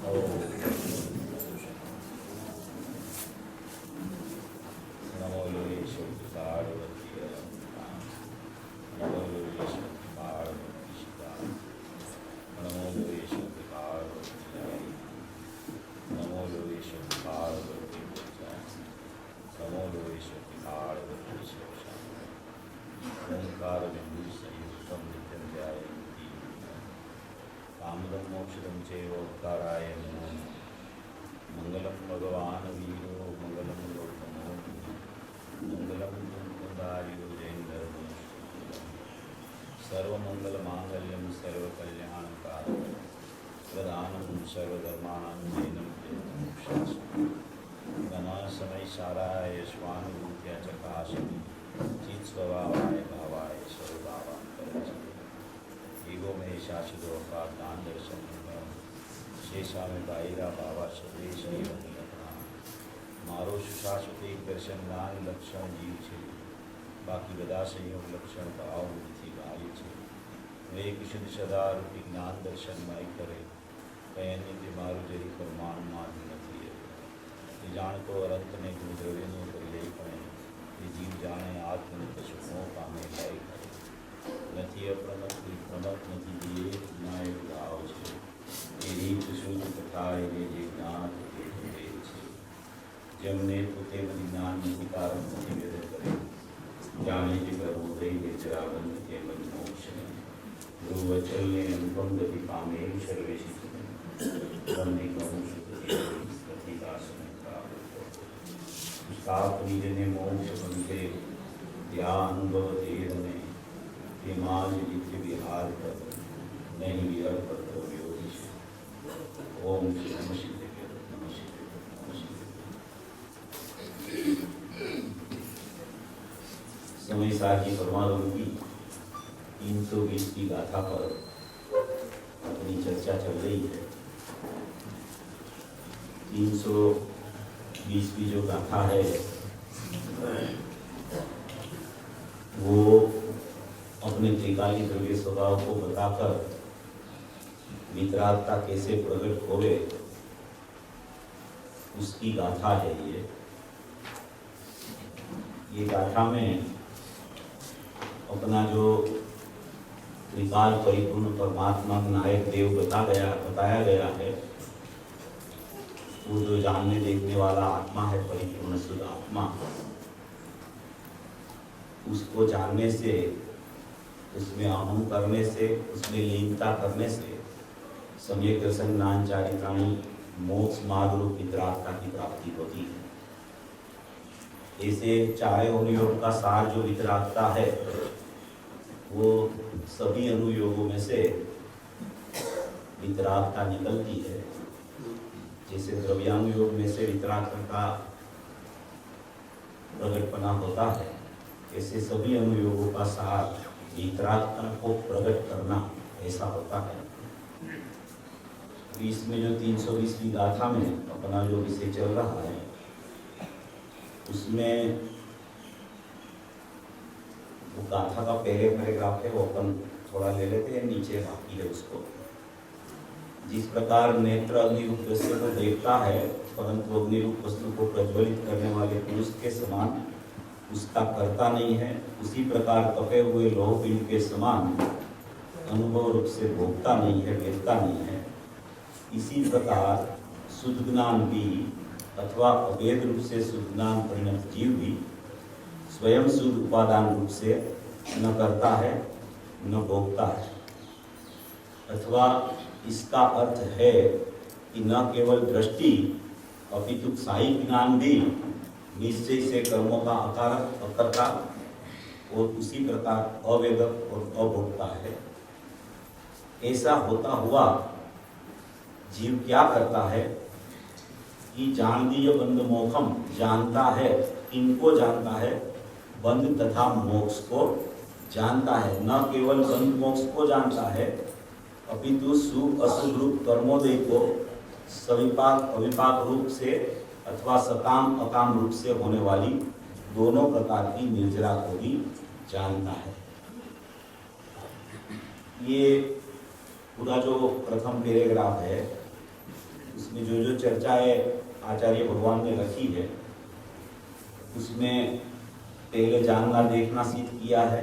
नमो योगेश्वर पार्वती नमो योगेश्वर पार्वती शिवा नमो योगेश्वर पार्वती नमो योगेश्वर पार्वती नमो योगेश्वर पार्वती शिवा ओंकार बिंदु संयुक्तम नित्यं ध्यायन्ति कामदं मोक्षदं चैवोक्ताराय नमो मंगलम भगवान वीरो मंगलम गौतमो मंगलम कुंदारियो जयेन्द्र सर्वमंगलमांगल्यं सर्वकल्याणकारकं प्रदानं सर्वधर्माणां जैनं मोक्षास्पदं नमः समय साराय स्वानुभूत्या चकाशनि चित्स्वभावाय भावाय सर्वभावान्तरचिते ईगो में शाश्वतो का दान दर्शन शेषा में बाहिरा भावा स्वदेश मारो सुशाश्वत एक दर्शन दान लक्षण जीव છે बाकी બધા સંયોગ લક્ષણ ભાવ નથી ભાવી છે વે શુદ્ધ સદા રૂપી જ્ઞાન દર્શનમય કરે કહીને તે મારું જરી પરમાણુ માર્ગ નથી એ જાણતો અનંતને ગુણ દ્રવ્યનો પર્યાય પણ એ જીવ જાણે આત્મને સુખો પામે લય કરે નથી અપ્રમત પ્રમત નથી દિયે ના એક ભાવ છે એ રીત શુદ્ધ તથા એને જે જ્ઞાન તે છે જેમને પોતે જ્ઞાન નથી કારણ નથી વેદ કરે જાણે જે પ્રબોધય નિજરાવન તે મોક્ષ ધ્રુવચલને અનુપમ ગતિ પામે સર્વેશી ब्रह्मी कहूँ निजने मोक्ष बनते ध्यान देर में हिमाल नित्य विहार कर नहीं विहर पर तो योगिश ओम नमः शिवाय नमः शिवाय नमः शिवाय। समय सार की परमाणु की 320 की गाथा पर अपनी चर्चा चल रही है। 320 की जो गाथा है वो अपने त्रिकाली द्रव्य स्वभाव को बताकर वितरागता कैसे प्रकट होवे उसकी गाथा है। ये गाथा में अपना जो त्रिकाल परिपूर्ण परमात्मा नायक देव बताया गया है वो जो जानने देखने वाला आत्मा है परिपूर्ण शुद्ध आत्मा उसको जानने से उसमें अहम करने से उसमें लीनता करने से सम्यक दर्शन ज्ञान चारित्राणी मोक्ष मार्ग रूप वितरागता की प्राप्ति होती है। ऐसे चारों अनुयोग का सार जो वितरागता है वो सभी अनुयोगों में से वितरागता निकलती है। जैसे द्रव्यानुयोग में से वितरागता का प्रकटपना होता है ऐसे सभी अनुयोगों का सार वितरागता को प्रकट करना ऐसा होता है। इसमें जो 320वीं गाथा में अपना जो विषय चल रहा है उसमें वो गाथा का पहले पैराग्राफ है वो अपन थोड़ा ले लेते हैं, नीचे बाकी है उसको। जिस प्रकार नेत्र अग्निरूप दृश्य को देखता है परंतु अग्निरूप वस्तु को प्रज्वलित करने वाले पुरुष के समान उसका करता नहीं है, उसी प्रकार तपे हुए लोह पिंड के समान अनुभव रूप से भोगता नहीं है, वेदता नहीं है। इसी प्रकार शुद्ध ज्ञान भी अथवा अभेद रूप से शुद्ध ज्ञान परिणत जीव भी स्वयं शुद्ध उपादान रूप से न करता है न भोगता है। अथवा इसका अर्थ है कि न केवल दृष्टि अपितु साहिक ज्ञान भी निश्चय से कर्मों का अकारक अकर्ता और उसी प्रकार अवेदक और अभोक्ता है। ऐसा होता हुआ जीव क्या करता है कि जानदीय बंध मोक्षम जानता है, इनको जानता है बंध तथा मोक्ष को जानता है। न केवल बंध मोक्ष को जानता है अपितु शुभ अशुभ रूप कर्मोदय को सविपाक अविपाक रूप से अथवा सकाम अकाम रूप से होने वाली दोनों प्रकार की निर्जरा को भी जानता है। ये पूरा जो प्रथम पैराग्राफ है उसमें जो जो चर्चाएं आचार्य भगवान ने रखी है उसमें पहले जानना देखना सिद्ध किया है,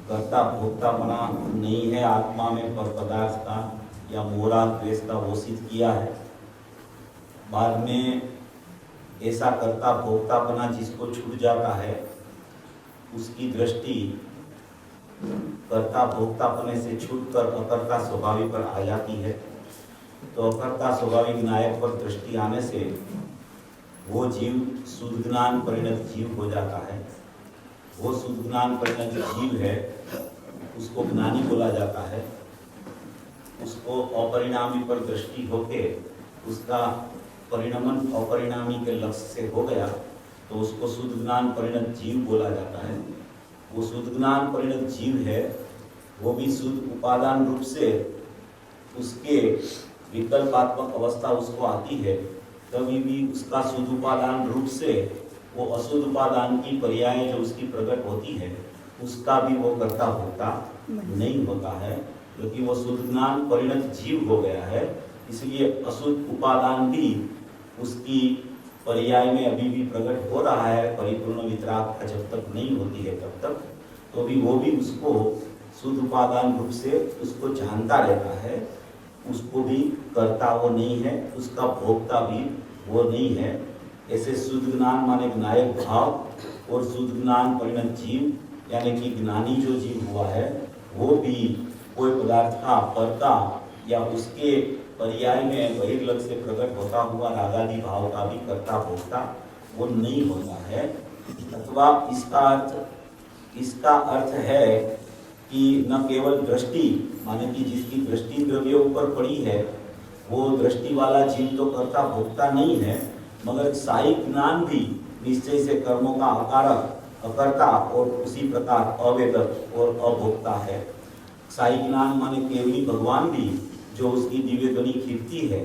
कर्ता भोक्तापना नहीं है आत्मा में पर पदार्थ का या मोरा द्वेष का, वो सिद्ध किया है। बाद में ऐसा कर्ता भोक्तापना जिसको छूट जाता है उसकी दृष्टि कर्ता भोक्तापने से छूटकर अकर्ता स्वभावी पर आ जाती है। तो अकर्ता स्वाभाविक नायक पर दृष्टि आने से वो जीव शुद्ध ज्ञान परिणत जीव हो जाता है। वो शुद्ध ज्ञान परिणत जीव है, उसको ज्ञानी बोला जाता है। उसको अपरिणामी पर दृष्टि होके उसका परिणमन अपरिणामी के लक्ष्य से हो गया तो उसको शुद्ध ज्ञान परिणत जीव बोला जाता है। वो शुद्ध ज्ञान परिणत जीव है, वो भी शुद्ध उपादान रूप से उसके विकल्पात्मक अवस्था उसको आती है, तभी भी उसका शुद्ध उपादान रूप से वो अशुद्ध उपादान की पर्याय जो उसकी प्रकट होती है उसका भी वो कर्ता होता नहीं होता है, क्योंकि वो शुद्ध ज्ञान परिणत जीव हो गया है। इसलिए अशुद्ध उपादान भी उसकी पर्याय में अभी भी प्रकट हो रहा है। परिपूर्ण वितराग जब तक नहीं होती है तब तक तो भी वो भी उसको शुद्ध उपादान रूप से उसको जानता रहता है। उसको भी कर्ता वो नहीं है, उसका भोक्ता भी वो नहीं है। ऐसे शुद्ध ज्ञान माने नायक भाव और शुद्ध ज्ञान परिणत जीव यानी कि ज्ञानी जो जीव हुआ है वो भी कोई पदार्थ का कर्ता या उसके पर्याय में बहिर्लग से प्रकट होता हुआ रागादि भाव का भी कर्ता भोक्ता वो नहीं होता है। अथवा इसका अर्थ है कि न केवल दृष्टि माने कि जिसकी दृष्टि द्रव्य ऊपर पड़ी है वो दृष्टि वाला जीव तो कर्ता भोक्ता नहीं है, मगर साईं ज्ञान भी निश्चय से कर्मों का अकारक अकर्ता और उसी प्रकार अवेदक और अभोक्ता है। साईं ज्ञान माने केवली भगवान भी जो उसकी दिव्य ध्वनि कीर्ति है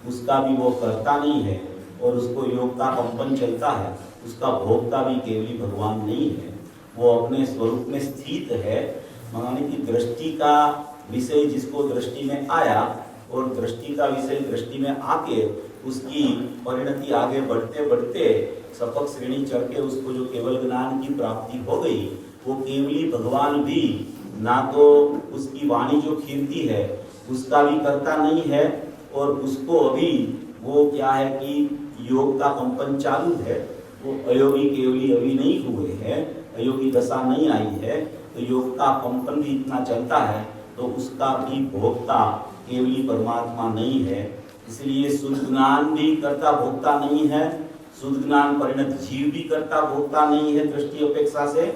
उसका भी वो कर्ता नहीं है और उसको योग का कंपन चलता है, उसका भोक्ता भी केवली भगवान नहीं है। वो अपने स्वरूप में स्थित है, माने कि दृष्टि का विषय जिसको दृष्टि में आया और दृष्टि का विषय दृष्टि में आके उसकी परिणति आगे बढ़ते बढ़ते सपक श्रेणी चढ़ के उसको जो केवल ज्ञान की प्राप्ति हो गई वो केवली भगवान भी ना तो उसकी वाणी जो कीर्ति है उसका भी कर्ता नहीं है और उसको अभी वो क्या है कि योग का कंपन चालू है। वो अयोगी केवली अभी नहीं हुए हैं, अयोगी दशा नहीं आई है, तो योग का कंपन भी इतना चलता है तो उसका भी भोक्ता केवली परमात्मा नहीं है। इसलिए शुद्ध ज्ञान भी कर्ता भोक्ता नहीं है, शुद्ध ज्ञान परिणत जीव भी कर्ता भोक्ता नहीं है दृष्टि अपेक्षा से,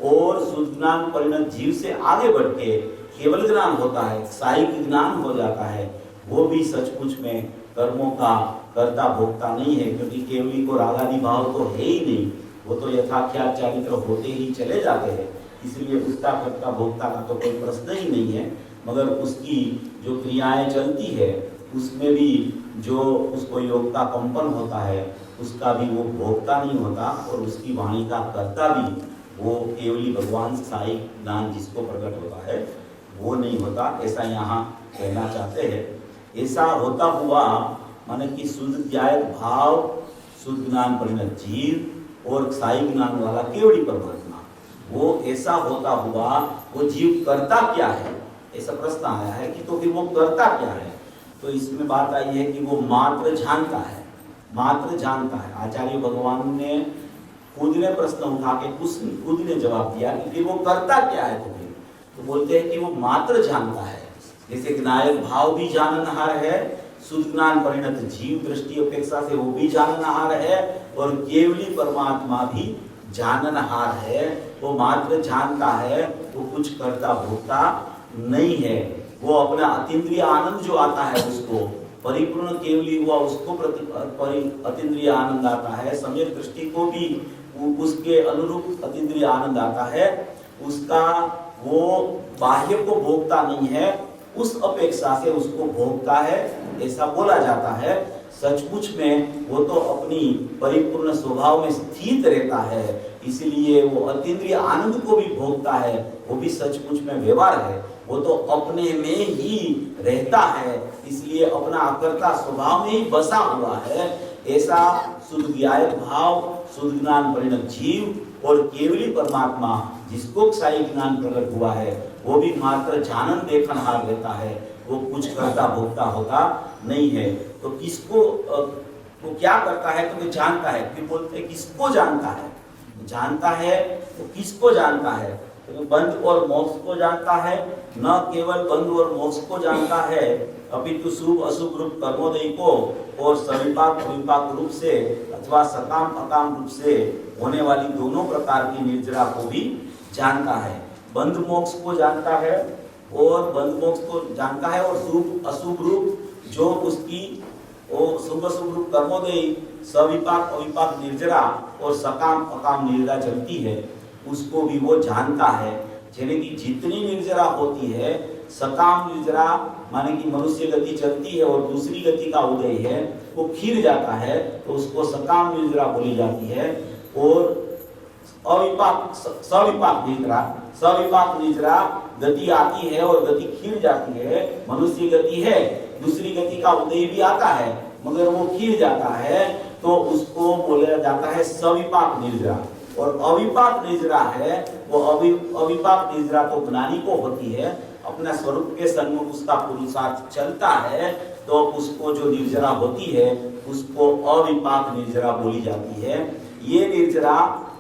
और शुद्ध ज्ञान परिणत जीव से आगे बढ़ के केवल ज्ञान होता है, साईं ज्ञान हो जाता है, वो भी सचमुच में कर्मों का कर्ता भोक्ता नहीं है, क्योंकि केवली को रागादि भाव तो है ही नहीं, वो तो यथाख्यात चारित्र होते ही चले जाते हैं। इसलिए उसका कर्ता भोक्ता का तो कोई प्रश्न ही नहीं है, मगर उसकी जो क्रियाएं चलती है उसमें भी जो उसको योग का कंपन होता है उसका भी वो भोक्ता नहीं होता और उसकी वाणी का कर्ता भी वो केवली भगवान साईं ज्ञान जिसको प्रकट होता है वो नहीं होता, ऐसा यहाँ कहना चाहते हैं। ऐसा होता हुआ माने कि शुद्ध ज्ञायक भाव शुद्ध ज्ञान परिणत जीव और साईं ज्ञान वाला केवली परमात्मा, वो ऐसा होता हुआ वो जीव करता क्या है, ऐसा प्रश्न आया है कि तो फिर वो करता क्या है। तो इसमें बात आई है कि वो मात्र जानता है, मात्र जानता है। आचार्य भगवान ने खुद ने प्रश्न उठा के खुद ने जवाब दिया कि फिर वो करता क्या है। तो बोलते हैं कि वो मात्र जानता है, जैसे ज्ञायक भाव भी जाननहार है, शुद्ध ज्ञान परिणत जीव दृष्टि अपेक्षा से वो भी जाननहार है और केवली परमात्मा भी जाननहार है। वो मात्र जानता है, वो कुछ करता भोगता नहीं है। वो अपना अतीन्द्रिय आनंद जो आता है उसको परिपूर्ण केवली हुआ उसको अतीन्द्रिय आनंद आता है, सम्यक दृष्टि को भी उसके अनुरूप अतीन्द्रिय आनंद आता है। उसका वो बाह्य को भोगता नहीं है, उस अपेक्षा से उसको भोगता है ऐसा बोला जाता है। सचमुच में वो तो अपनी परिपूर्ण स्वभाव में स्थित रहता है, इसलिए वो अतीन्द्रिय आनंद को भी भोगता है, वो भी सचमुच में व्यवहार है। वो तो अपने में ही रहता है, इसलिए अपना अकर्ता स्वभाव में ही बसा हुआ है। ऐसा शुद्ध ज्ञाय भाव, शुद्ध ज्ञान परिणत जीव और केवली परमात्मा जिसको क्षायी ज्ञान प्रकट हुआ है, वो भी मात्र जानन देखनहार रहता है, वो कुछ करता भोगता होता नहीं है। तो किसको वो क्या करता है तो वो जानता है। फिर बोलते हैं किसको जानता है, जानता है तो किसको जानता है, तो बंध और मोक्ष को जानता है। न केवल बंध और मोक्ष को जानता है, अपितु शुभ अशुभ रूप कर्मोदय को और सविपाक अविपाक रूप से अथवा सकाम अकाम रूप से होने वाली दोनों प्रकार की निर्जरा को भी जानता है। बंध मोक्ष को जानता है और बंध मोक्ष को जानता है, और शुभ अशुभ रूप जो उसकी शुभ अशुभ रूप कर्मोदय सविपाक अविपाक निर्जरा और सकाम अकाम निर्जरा चलती है, उसको भी वो जानता है। यानी कि जितनी निर्जरा होती है, सकाम निर्जरा माने कि मनुष्य गति चलती है और दूसरी गति का उदय है, वो खीर जाता है तो उसको सकाम निर्जरा बोली जाती है। और अविपाक सविपाक निर्जरा गति आती है और गति खीर जाती है, मनुष्य गति है, दूसरी गति का उदय भी आता है मगर वो खीर जाता है, तो उसको बोला जाता है सविपाक निर्जरा। और अविपाक निर्जरा है, वो अविपाक निर्जरा तो ज्ञानी को होती है, अपना स्वरूप के सन्मुख उसका पुरुषार्थ चलता है, तो उसको जो निर्जरा होती है उसको अविपाक निर्जरा बोली जाती है। ये निर्जरा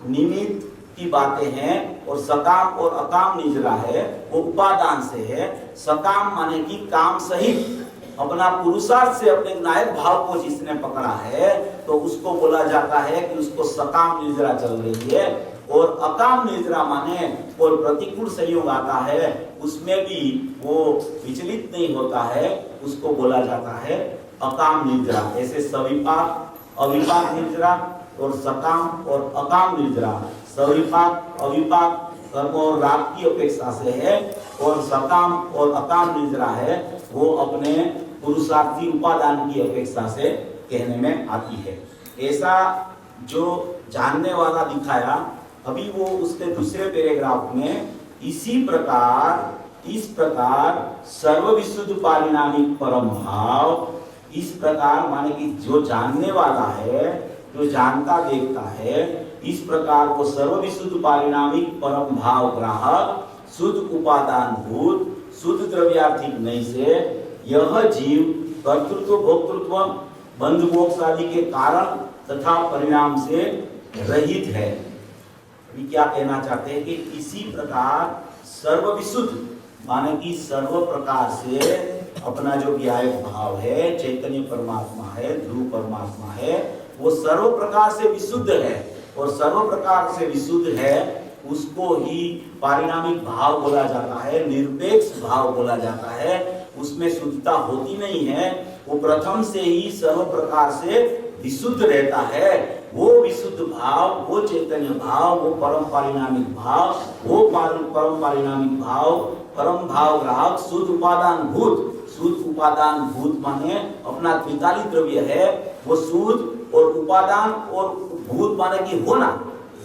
निमित्त की बातें हैं, और सकाम और अकाम निर्जरा है वो उपादान से है। सकाम माने कि काम सहित अपना पुरुषार्थ से अपने नायक भाव को जिसने पकड़ा है, तो उसको बोला जाता है कि उसको सकाम निर्जरा चल रही है। और अकाम निर्जरा माने और प्रतिकूल संयोग आता है, उसमें भी वो विचलित नहीं होता है, उसको बोला जाता है अकाम निर्जरा। ऐसे सविपाक अविपाक निर्जरा और सकाम और अकाम निर्जरा, सविपाक अविपाक कर्म और राग की अपेक्षा से है, और सकाम और अकाम निर्जरा है वो अपने पुरुषार्थी उपादान की अपेक्षा से कहने में आती है। ऐसा जो जानने वाला दिखाया, अभी वो उसके दूसरे पैराग्राफ में इसी प्रकार इस प्रकार सर्वविशुद्ध पारिणामिक परम भाव, इस प्रकार माने कि जो जानने वाला है, जो जानता देखता है, इस प्रकार वो सर्वविशुद्ध पारिणामिक परम भाव ग्राहक शुद्ध उपादान भूत शुद्ध द्रव्यार्थिक नहीं से यह जीव कर्तृत्व भोक्तृत्व बंध मोक्ष आदि के कारण तथा परिणाम से रहित है। अभी क्या कहना चाहते हैं कि इसी प्रकार सर्वविशुद्ध माने कि सर्व प्रकार से अपना जो व्यायक भाव है, चैतन्य परमात्मा है, ध्रुव परमात्मा है, वो सर्व प्रकार से विशुद्ध है। और सर्व प्रकार से विशुद्ध है उसको ही पारिणामिक भाव बोला जाता है, निरपेक्ष भाव बोला जाता है। उसमें शुद्धता होती नहीं है, वो प्रथम से ही सर्व प्रकार से विशुद्ध रहता है। वो विशुद्ध भाव, वो चैतन्य भाव, वो परम पारिणामिक भाव, वो परम पारिणामिक भाव, परम भाव ग्राहक शुद्ध उपादान भूत। शुद्ध उपादान भूत माने अपना त्रिकाली द्रव्य है, वो शुद्ध और उपादान और भूत माने कि होना,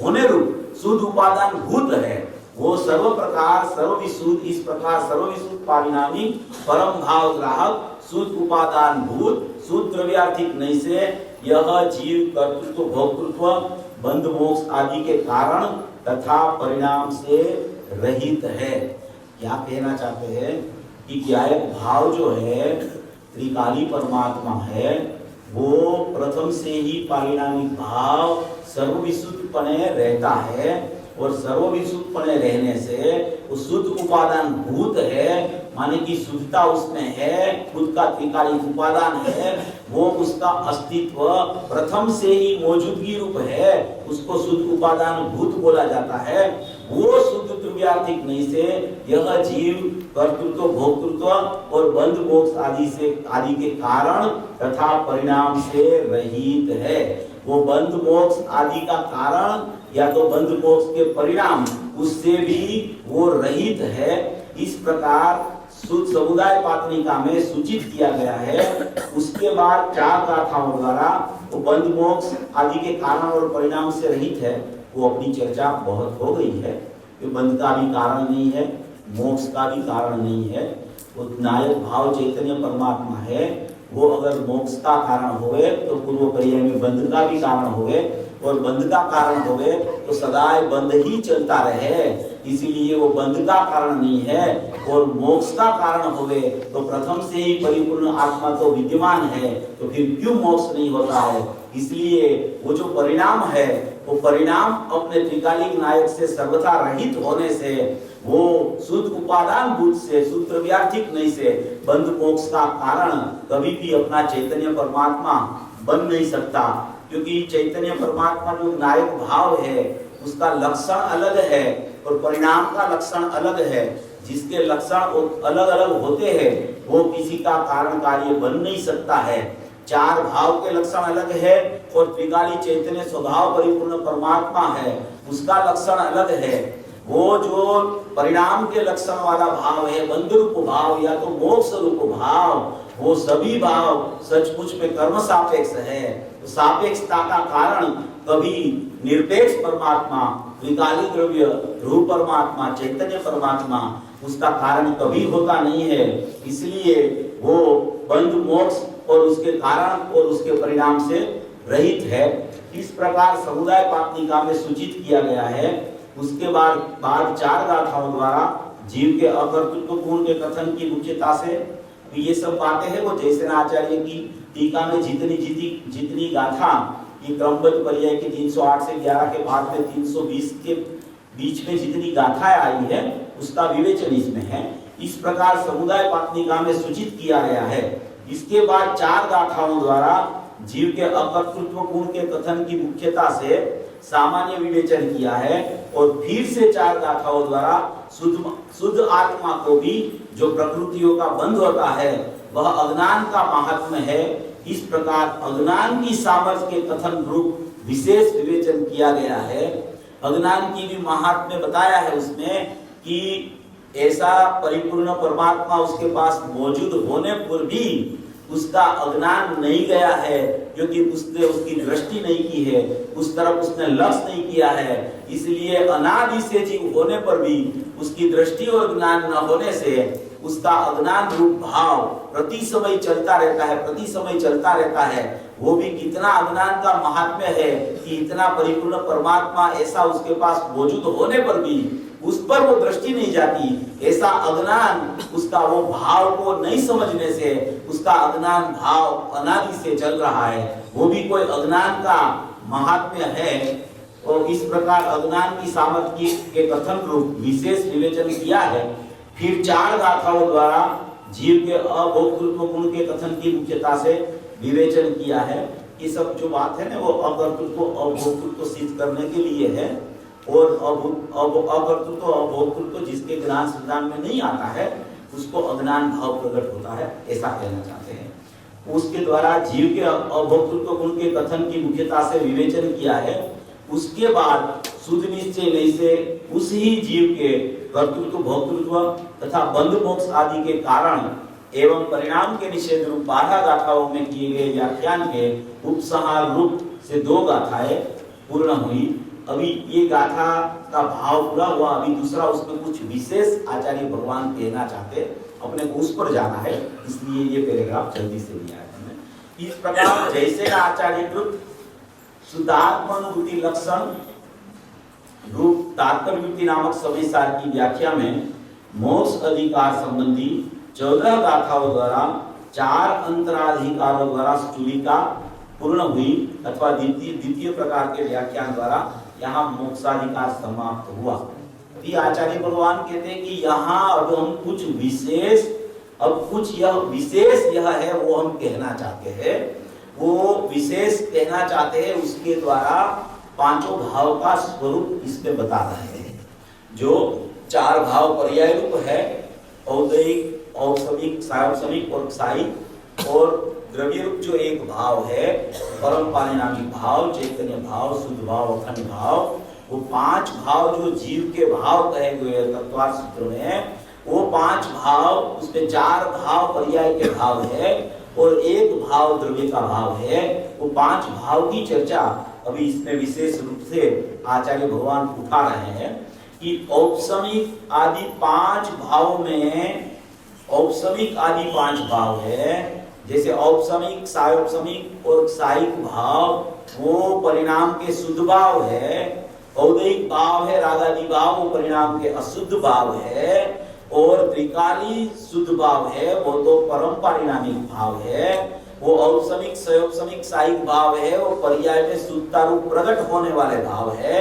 होने रूप शुद्ध उपादान भूत है। वो सर्व प्रकार सर्वविशुद्ध, इस प्रकार सर्वविशुद्ध पारिणामिक परम भाव ग्राहक शुद्ध उपादान भूत शुद्ध द्रव्यार्थिक नहीं से यह जीव कर्तृत्व भोक्तृत्व बंध मोक्ष आदि के कारण तथा परिणाम से रहित है। क्या कहना चाहते हैं कि ज्ञायक भाव जो है त्रिकाली परमात्मा है, वो प्रथम से ही पारिणामिक भाव सर्वविशुद्धपने रहता है, और सर्वविशुद्धपने रहने से वो शुद्ध उपादान भूत है, माने कि शुद्धता उसमें है, खुद का त्रिकालिक उपादान है, वो उसका अस्तित्व प्रथम से ही मौजूदगी रूप है, उसको शुद्ध उपादान भूत बोला जाता है। वो शुद्ध द्रव्यार्थिक नहीं से यह जीव कर्तृत्व भोक्तृत्व और बंध मोक्ष आदि के कारण तथा परिणाम से रहित है। वो बंध मोक्ष आदि का कारण या तो बंध मोक्ष के परिणाम, उससे भी वो रहित है। इस प्रकार शुद्ध समुदाय पातनिका में सूचित किया गया है। उसके बाद 4 गाथाओं द्वारा वो बंध मोक्ष आदि के कारण और परिणाम से रहित है। वो अपनी चर्चा बहुत हो गई है, कि बंध का भी कारण नहीं है, मोक्ष का भी कारण नहीं है। वो नायक भाव चैतन्य परमात्मा है, वो अगर मोक्ष का कारण होवे तो पूर्व पर्याय में बंध का भी कारण होवे, और बंध का कारण होवे तो सदाए बंध ही चलता रहे, इसीलिए वो बंध का कारण नहीं है। और मोक्ष का कारण होवे तो प्रथम से ही परिपूर्ण आत्मा तो विद्यमान है, तो फिर क्यों मोक्ष नहीं होता है? इसलिए वो जो परिणाम है, वो परिणाम अपने त्रिकालिक नायक से सर्वथा रहित होने से, वो शुद्ध उपादान बुद्ध से, शुद्ध द्रव्यार्थिक नहीं से बंध मोक्ष का कारण कभी भी अपना चैतन्य परमात्मा बन नहीं सकता, क्योंकि चैतन्य परमात्मा जो नायक भाव है उसका लक्षण अलग है और परिणाम का लक्षण अलग है। जिसके लक्षण अलग अलग होते हैं वो किसी का कारण कार्य बन नहीं सकता है। चार भाव के लक्षण अलग है और त्रिकाली चैतन्य स्वभाव परिपूर्ण परमात्मा है, उसका लक्षण अलग है। वो जो परिणाम के लक्षण वाला भाव है, बंध रूप भाव या तो मोक्ष रूप भाव, वो सभी भाव सचमुच में कर्म सापेक्ष है। तो सापेक्षता का कारण कभी निरपेक्ष परमात्मा, त्रिकाली द्रव्य रूप परमात्मा, चैतन्य परमात्मा, उसका कारण कभी होता नहीं है। इसलिए वो बंध मोक्ष और उसके कारण और उसके परिणाम से रहित है। इस प्रकार समुदाय पाटनिका में सूचित किया गया है। उसके बाद चार गाथाओं द्वारा जीव के अकर्तृत्व गुण के कथन की मुख्यता से ये सब बातें हैं। वो जैसे आचार्य की टीका में जितनी गाथा ये क्रमबद्ध पर्याय के 308 से 11 के बाद में 320 के बीच में जितनी गाथाएं आई है उसका विवेचन इसमें है। इस प्रकार समुदाय पाटनिका में सूचित किया गया है। इसके बाद चार गाथाओं द्वारा जीव के अकर्तृत्व गुण के कथन की मुख्यता से सामान्य विवेचन किया है, और फिर से चार गाथाओं द्वारा शुद्ध आत्मा को भी जो प्रकृतियों का बंध होता है वह अज्ञान का महात्म्य है। इस प्रकार अज्ञान की सामर्थ्य के कथन रूप विशेष विवेचन किया गया है। अज्ञान की भी महात्म्य बताया है उसमें कि ऐसा परिपूर्ण परमात्मा उसके पास मौजूद होने पर भी उसका अज्ञान नहीं गया है, क्योंकि उसने उसकी दृष्टि नहीं की है, उस तरफ उसने लक्ष्य नहीं किया है। इसलिए अनादि से जीव होने पर भी उसकी दृष्टि और ज्ञान न होने से उसका अज्ञान रूप भाव प्रति समय चलता रहता है। वो भी कितना अज्ञान का महात्म्य है कि इतना परिपूर्ण परमात्मा ऐसा उसके पास मौजूद होने पर भी उस पर वो दृष्टि नहीं जाती। ऐसा अज्ञान उसका वो भाव को नहीं समझने से उसका अज्ञान भाव अनादि से चल रहा है, वो भी कोई अज्ञान का महात्म्य है। और इस प्रकार अज्ञान की सामर्थ्य के कथन रूप विशेष विवेचन किया है। फिर चार गाथाओं द्वारा जीव के अभोक्तृत्व गुण के कथन की मुख्यता से विवेचन किया है। ये सब जो बात है ना वो अकर्तृत्व अभोक्तृत्व सिद्ध करने के लिए है, और अकर्तृत्व अभोक्तृत्व जिसके ज्ञान सिद्धांत में नहीं आता है उसको अज्ञान भाव प्रकट होता है, ऐसा कहना चाहते हैं। उसके द्वारा जीव के अभोक्तृत्व गुण के कथन की मुख्यता से विवेचन किया है। उसके बाद शुद्ध निश्चय नहीं से उस ही जीव के कर्तृत्व भोक्तृत्व तथा बंध मोक्ष आदि के कारण एवं परिणाम के निषेध रूप 12 गाथाओं में किए गए व्याख्यान के उपसंहार रूप से 2 गाथाएं पूर्ण हुई। अभी ये गाथा का भाव पूरा हुआ, अभी दूसरा उसमें कुछ विशेष आचार्य भगवान कहना चाहते, अपने को उस पर जाना है, इसलिए ये पैराग्राफ जल्दी से लिया है हमने। इस प्रकार जैसे आचार्य कृत शुद्धात्मानुभूति लक्षण रूप तात्पर्य नामक सविस्तार की व्याख्या में मोक्ष अधिकार संबंधी 14 गाथाओं द्वारा 4 अंतराधिकारों द्वारा स्थूलिका पूर्ण हुई, अथवा द्वितीय प्रकार के व्याख्यान द्वारा यहाँ मोक्षाधिकार समाप्त हुआ। अभी आचार्य भगवान कहते हैं कि यहाँ अब हम कुछ विशेष यह है वो हम कहना चाहते हैं। वो विशेष कहना चाहते हैं, उसके द्वारा 5 भाव का स्वरूप इसमें बता रहे हैं। जो 4 भाव पर्याय रूप है, औदयिक, औसमिक, सायवसमिक और क्षायिक, और द्रव्य रूप जो एक भाव है परम पारिणामिक भाव, चैतन्य भाव, शुद्ध भाव, अखंड भाव, वो 5 भाव जो जीव के भाव कहे हुए तत्वार्थ सूत्र में, वो 5 भाव, उसमें 4 भाव पर्याय के भाव है और 1 भाव द्रव्य का भाव है। वो 5 भाव की चर्चा अभी इसमें विशेष रूप से आचार्य भगवान उठा रहे हैं। कि औपसमिक आदि 5 भाव में औपसमिक आदि 5 भाव है, जैसे औपसमिक, सायोपसमिक और सायिक भाव वो परिणाम के शुद्ध भाव है, औदैहिक भाव है रागादि भाव वो परिणाम के अशुद्ध भाव है, और त्रिकाली शुद्ध भाव है वो तो परम पारिणामिक भाव है। वो औपसमिक, सयोपसमिक, सायिक भाव है वो पर्याय में शुद्धता रूप प्रकट होने वाले भाव है।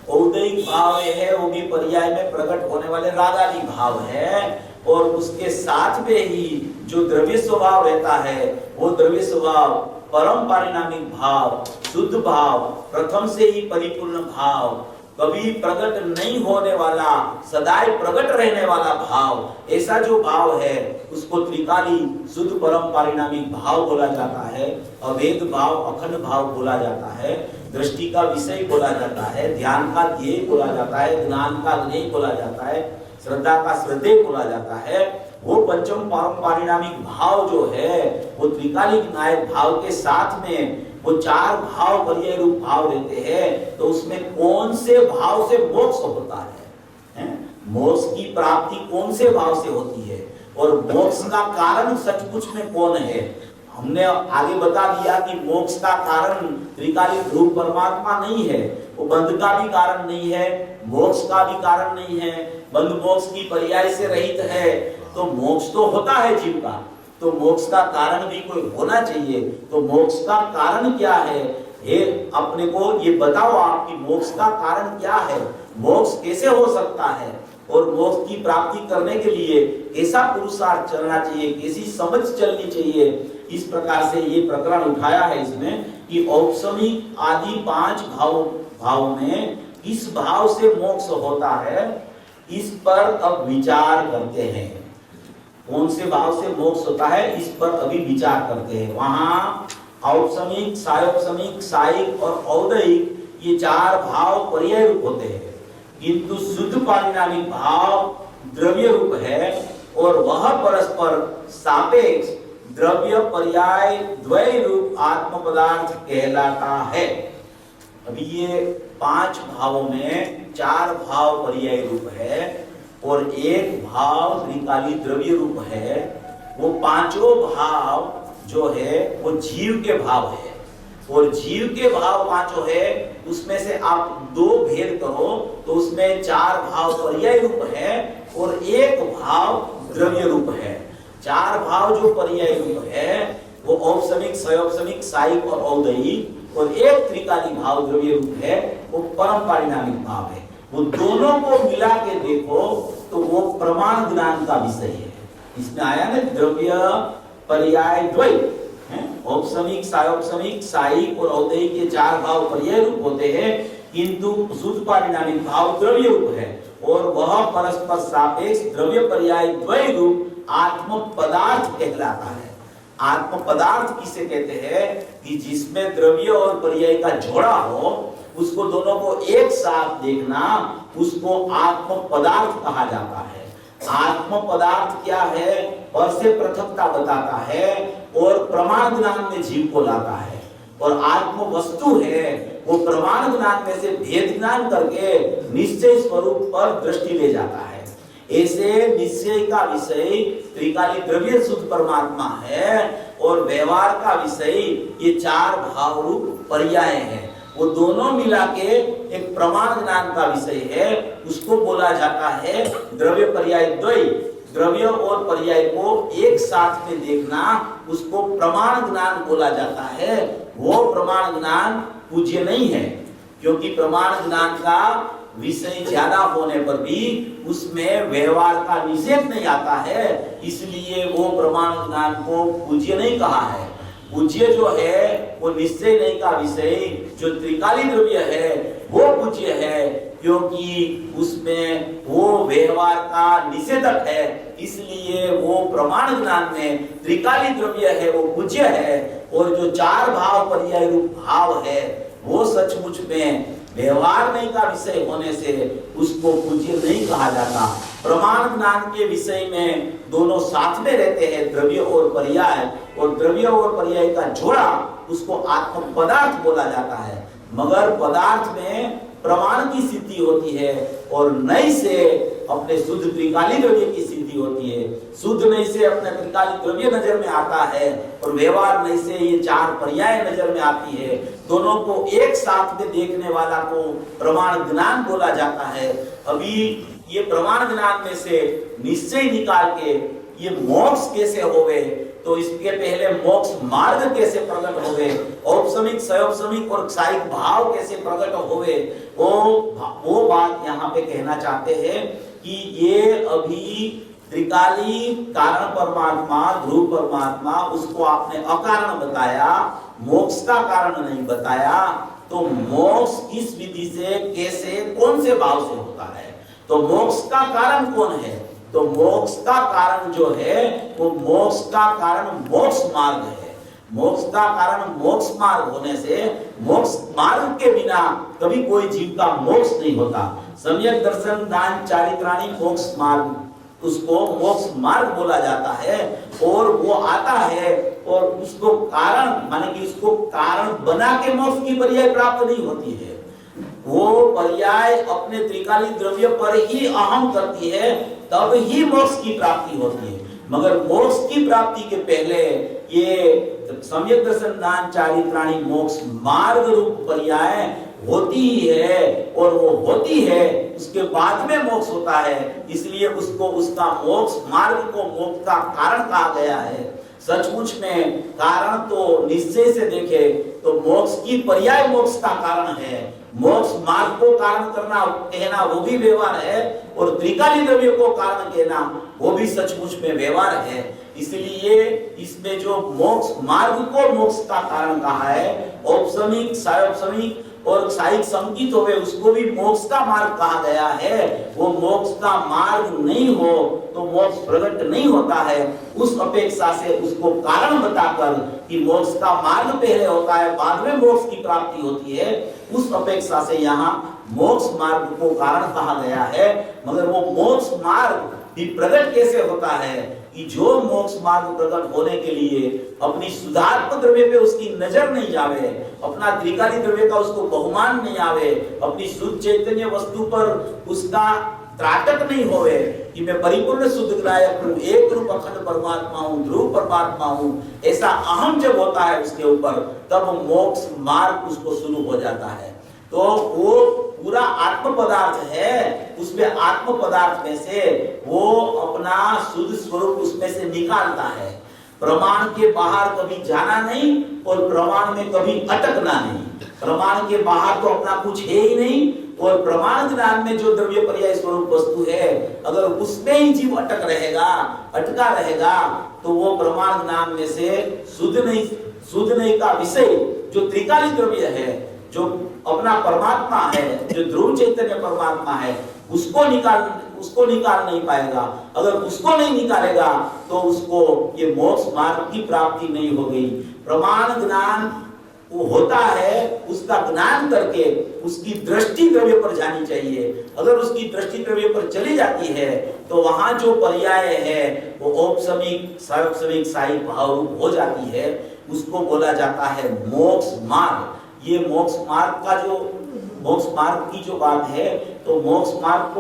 औदैहिक भाव है वो भी पर्याय में प्रकट होने वाले रागादि भाव है। और उसके साथ में ही जो द्रव्य स्वभाव रहता है वो द्रव्य स्वभाव परम पारिणामिक भाव, शुद्ध भाव, प्रथम से ही परिपूर्ण भाव, कभी प्रकट नहीं होने वाला, सदैव प्रकट रहने वाला भाव, ऐसा जो भाव है उसको त्रिकाली शुद्ध परम पारिणामिक भाव बोला जाता है। अभेद भाव, अखंड भाव बोला जाता है। दृष्टि का विषय बोला जाता है, ध्यान का ध्येय बोला जाता है, ज्ञान का ज्ञेय बोला जाता है, श्रद्धा का श्रद्धेय बोला जाता है। वो पंचम परम पारिणामिक भाव जो है वो त्रिकालिक नायक भाव के साथ में वो 4 भाव पर्याय रूप भाव रहते हैं। तो उसमें कौन से भाव से मोक्ष होता है? मोक्ष की प्राप्ति कौन से भाव से होती है और मोक्ष का कारण सचमुच में कौन है? हमने आगे बता दिया कि मोक्ष का कारण त्रिकालिक रूप परमात्मा नहीं है, वो बंध का भी कारण नहीं है, मोक्ष का भी कारण नहीं है, बंध मोक्ष की पर्याय से रहित है। तो मोक्ष तो होता है जीव का, तो मोक्ष का कारण भी कोई होना चाहिए। तो मोक्ष का कारण क्या है ये अपने को ये बताओ, आपकी मोक्ष का कारण क्या है, मोक्ष कैसे हो सकता है और मोक्ष की प्राप्ति करने के लिए कैसा पुरुषार्थ चलना चाहिए, कैसी समझ चलनी चाहिए। इस प्रकार से ये प्रकरण उठाया है इसमें कि औपसमिक आदि 5 भाव में किस भाव से मोक्ष होता है, इस पर अब विचार करते हैं। कौन से भाव से मोक्ष होता है इस पर अभी विचार करते हैं। वहां औपसमिक, सायोपसमिक, सायिक और औदैहिक ये 4 भाव पर्याय रूप होते हैं, किंतु शुद्ध पारिणामिक भाव द्रव्य रूप है और वह परस्पर सापेक्ष द्रव्य पर्याय द्वय रूप आत्म पदार्थ कहलाता है। अभी ये 5 भावों में 4 भाव पर्याय रूप है और 1 भाव त्रिकाली द्रव्य रूप है। वो 5 भाव जो है वो जीव के भाव है और जीव के भाव 5 है, उसमें से आप 2 भेद करो तो उसमें 4 भाव पर्याय रूप है और 1 भाव द्रव्य रूप है। 4 भाव जो पर्याय रूप है वो औपसमिक, सयोपसमिक, सायिक और औदैहिक, और 1 त्रिकाली भाव द्रव्य रूप है वो परम पारिणामिक भाव है। वो दोनों को मिला के देखो तो वो प्रमाण ज्ञान का विषय है। इसमें आया ना द्रव्य पर्याय द्वय, औपसमिक, सायोपसमिक, सायिक और औदैहिक के 4 भाव पर्याय रूप होते हैं, किंतु शुद्ध पारिणामिक भाव द्रव्य रूप है और वह परस्पर सापेक्ष द्रव्य पर्याय द्वय रूप आत्म पदार्थ कहलाता है। आत्म पदार्थ किसे कहते हैं कि जिसमें द्रव्य और पर्याय का जोड़ा हो, उसको दोनों को एक साथ देखना, उसको आत्म पदार्थ कहा जाता है। आत्म पदार्थ क्या है? और से पृथकता बताता है और प्रमाण ज्ञान में जीव को लाता है, और आत्म वस्तु है वो प्रमाण ज्ञान में से भेद ज्ञान करके निश्चय स्वरूप पर दृष्टि ले जाता है। ऐसे निश्चय का विषय त्रिकाली द्रव्य शुद्ध परमात्मा है और व्यवहार का विषय ये 4 भाव रूप पर्याय है। वो दोनों मिला के एक प्रमाण ज्ञान का विषय है, उसको बोला जाता है द्रव्य पर्याय द्वय। द्रव्य और पर्याय को एक साथ में देखना उसको प्रमाण ज्ञान बोला जाता है। वो प्रमाण ज्ञान पूज्य नहीं है, क्योंकि प्रमाण ज्ञान का विषय ज्यादा होने पर भी उसमें व्यवहार का निषेध नहीं आता है, इसलिए वो प्रमाण ज्ञान को पूज्य नहीं कहा है। पूज्य जो है वो निश्चय नहीं का विषय जो त्रिकाली द्रव्य है वो पूज्य है, क्योंकि उसमें वो व्यवहार का निषेधक है, इसलिए वो प्रमाण ज्ञान में त्रिकाली द्रव्य है वो पूज्य है। और जो 4 भाव पर्याय रूप भाव है वो सचमुच में व्यवहार नहीं का विषय होने से उसको पूज्य नहीं कहा जाता। प्रमाण ज्ञान के विषय में दोनों साथ में रहते हैं, द्रव्य और पर्याय, और द्रव्य और पर्याय का जोड़ा उसको आत्म पदार्थ बोला जाता है। मगर पदार्थ में प्रमाण की सिद्धि होती है और नई से अपने शुद्ध त्रिकाली द्रव्य की सिद्धि होती है। शुद्ध नई से अपने त्रिकाली द्रव्य नजर में आता है और व्यवहार नई से ये चार पर्याय नजर में आती है। दोनों को एक साथ में देखने वाला को प्रमाण ज्ञान बोला जाता है। अभी ये प्रमाण ज्ञान में से निश्चय निकाल के ये मोक्ष कैसे होवे, तो इसके पहले मोक्ष मार्ग कैसे प्रकट होवे, औपसमिक सयोपसमिक और क्षायिक भाव कैसे प्रकट होवे, वो बात यहाँ पे कहना चाहते हैं कि ये अभी त्रिकाली कारण परमात्मा ध्रुव परमात्मा उसको आपने अकारण बताया, मोक्ष का कारण नहीं बताया। तो मोक्ष किस विधि से कैसे कौन से भाव से होता है, तो मोक्ष का कारण कौन है, तो मोक्ष का कारण जो है वो मोक्ष का कारण मोक्ष मार्ग है। मोक्ष का कारण मोक्ष मार्ग होने से मोक्ष मार्ग के बिना कभी कोई जीव का मोक्ष नहीं होता। सम्यक दर्शन दान चारित्राणी मोक्ष मार्ग, उसको मोक्ष मार्ग बोला जाता है और वो आता है और उसको कारण माने कि उसको कारण बना के मोक्ष की पर्याय प्राप्त नहीं होती है। वो पर्याय अपने त्रिकाली द्रव्य पर ही अहम करती है, तब ही मोक्ष की प्राप्ति होती है। मगर मोक्ष की प्राप्ति के पहले ये सम्यक दर्शन दान चारित्राणी मोक्ष मार्ग रूप पर्याय होती ही है और वो होती है उसके बाद में मोक्ष होता है। इसलिए उसको उसका मोक्ष मार्ग को मोक्ष का कारण कहा गया है। सचमुच में कारण तो निश्चय से देखे तो मोक्ष की पर्याय मोक्ष का कारण है। मोक्ष मार्ग को कारण करना कहना वो भी व्यवहार है और त्रिकाली द्रव्य को कारण कहना वो भी सचमुच में व्यवहार है। इसलिए इसमें जो मोक्ष मार्ग को मोक्ष का कारण कहा है, औपसमिक सायोपसमिक और क्षायिक संकित होवे उसको भी मोक्ष का मार्ग कहा गया है। वो मोक्ष का मार्ग नहीं हो तो मोक्ष प्रकट नहीं होता है। उस अपेक्षा से उसको कारण बताकर कि मोक्ष का मार्ग पहले होता है बाद में मोक्ष की प्राप्ति होती है, उस अपेक्षा से यहाँ मोक्ष मार्ग को कारण कहा गया है। मगर वो मोक्ष मार्ग भी प्रकट कैसे होता है कि जो मोक्ष मार्ग प्रकट होने के लिए अपनी शुद्धात्म द्रव्य पे उसकी नजर नहीं जावे, अपना त्रिकाली द्रव्य का उसको बहुमान नहीं आवे, अपनी शुद्ध चैतन्य वस्तु पर उसका त्राटक नहीं होवे कि मैं परिपूर्ण शुद्ध ग्राहक हूँ, एक रूप अखंड परमात्मा हूँ, ध्रुव परमात्मा हूँ, ऐसा अहम जब होता है उसके ऊपर तब मोक्ष मार्ग उसको शुरू हो जाता है। तो वो पूरा आत्म पदार्थ है, उसमें आत्म पदार्थ में से वो अपना शुद्ध स्वरूप उसमें से निकालता है। प्रमाण के बाहर कभी जाना नहीं और प्रमाण में कभी अटकना नहीं। प्रमाण के बाहर तो अपना कुछ है ही नहीं और प्रमाण ज्ञान में जो द्रव्य पर्याय स्वरूप वस्तु है अगर उसमें ही जीव अटका रहेगा तो वो प्रमाण ज्ञान में से शुद्ध नहीं का विषय जो त्रिकाली द्रव्य है, जो अपना परमात्मा है, जो ध्रुव चैतन्य परमात्मा है, उसको निकाल नहीं पाएगा। अगर उसको नहीं निकालेगा तो उसको ये मोक्ष मार्ग की प्राप्ति नहीं होगी। प्रमाण ज्ञान वो होता है, उसका ज्ञान करके उसकी दृष्टि द्रव्य पर जानी चाहिए। अगर उसकी दृष्टि द्रव्य पर चली जाती है तो वहां जो पर्याय है वो औपसमिक सायोपसमिक क्षायिक भाव रूप हो जाती है, उसको बोला जाता है मोक्ष मार्ग। ये मोक्ष मार्ग की जो बात है तो मोक्ष मार्ग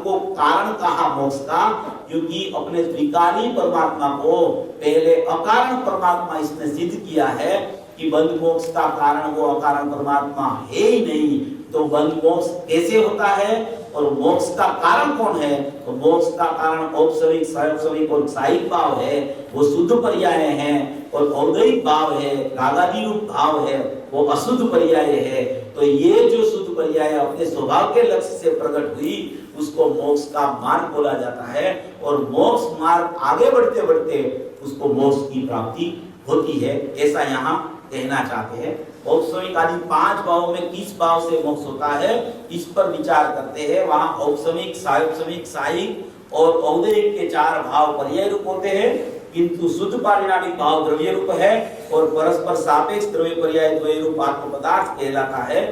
को कारण कहा मोक्ष का, क्योंकि अपने त्रिकाली परमात्मा को पहले अकारण परमात्मा इसने सिद्ध किया है कि बंध मोक्ष का कारण वो अकारण परमात्मा है ही नहीं। तो बंध मोक्ष कैसे होता है और मोक्ष का कारण कौन है, तो मोक्ष का कारण औपसमिक सायोपसमिक और क्षायिक भाव है, वो शुद्ध पर्याय हैं, और औदैहिक भाव है, रागादि रूप भाव है, वो अशुद्ध पर्याय है। तो ये जो शुद्ध पर्याय अपने स्वभाव के लक्ष्य से प्रकट हुई उसको मोक्ष का मार्ग बोला जाता है और मोक्ष मार्ग आगे बढ़ते बढ़ते उसको मोक्ष की प्राप्ति होती है, ऐसा यहाँ कहना चाहते हैं। औपसमिक आदि 5 भावों में किस भाव से मोक्ष होता है इस पर विचार करते हैं। वहां औपसमिक सायोपसमिक क्षायिक और औदैहिक के 4 भाव पर्याय रूप होते हैं, किंतु शुद्ध पारिणामिक भाव द्रव्य रूप है और परस्पर सापेक्ष द्रव्य पर्याय द्वय रूप आत्म पदार्थ कहलाता है।